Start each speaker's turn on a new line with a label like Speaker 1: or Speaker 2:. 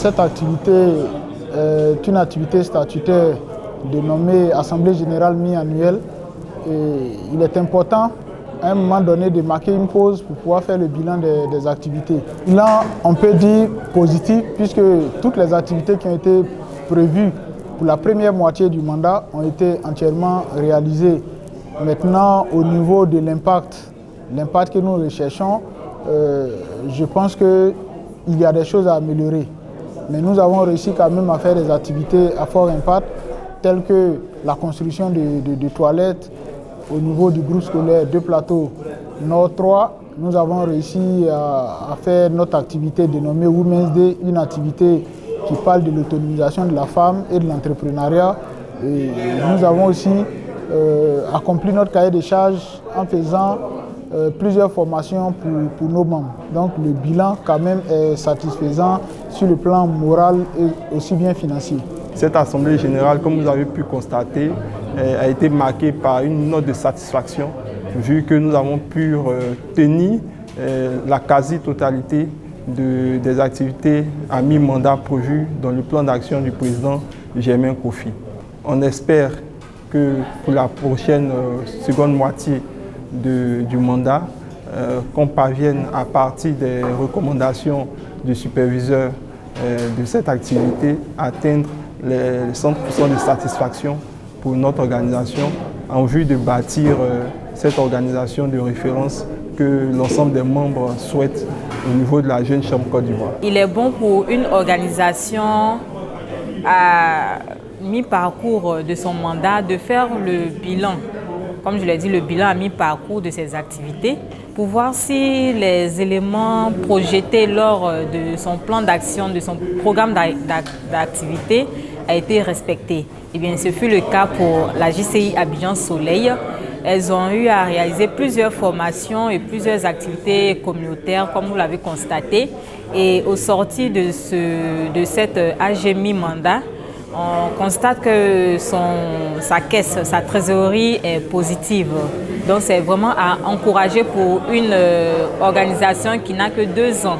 Speaker 1: Cette activité est une activité statutaire dénommée Assemblée générale mi-annuelle. Et il est important à un moment donné de marquer une pause pour pouvoir faire le bilan des activités. Bilan, on peut dire positif, puisque toutes les activités qui ont été prévues pour la première moitié du mandat ont été entièrement réalisées. Maintenant, au niveau de l'impact que nous recherchons, je pense qu'il y a des choses à améliorer. Mais nous avons réussi quand même à faire des activités à fort impact, telles que la construction de toilettes au niveau du groupe scolaire de Plateau Nord 3. Nous avons réussi à faire notre activité dénommée Women's Day, une activité qui parle de l'autonomisation de la femme et de l'entrepreneuriat. Nous avons aussi accompli notre cahier des charges en faisant plusieurs formations pour nos membres. Donc le bilan quand même est satisfaisant sur le plan moral et aussi bien financier.
Speaker 2: Cette assemblée générale, comme vous avez pu constater, a été marquée par une note de satisfaction, vu que nous avons pu tenir la quasi-totalité des activités à mi-mandat prévues dans le plan d'action du président Germain Kofi. On espère que pour la prochaine seconde moitié du mandat, qu'on parvienne à partir des recommandations du superviseur de cette activité à atteindre les 100% de satisfaction pour notre organisation en vue de bâtir cette organisation de référence que l'ensemble des membres souhaitent au niveau de la Jeune Chambre Côte d'Ivoire.
Speaker 3: Il est bon pour une organisation à mi-parcours de son mandat de faire le bilan, comme je l'ai dit, le bilan à mi-parcours de ses activités, pour voir si les éléments projetés lors de son plan d'action, de son programme d'activité a été respecté. Eh bien, ce fut le cas pour la JCI Abidjan Soleil. Elles ont eu à réaliser plusieurs formations et plusieurs activités communautaires, comme vous l'avez constaté. Et au sorti de cette AG mi-mandat, on constate que sa caisse, sa trésorerie est positive. Donc c'est vraiment à encourager pour une organisation qui n'a que 2 ans.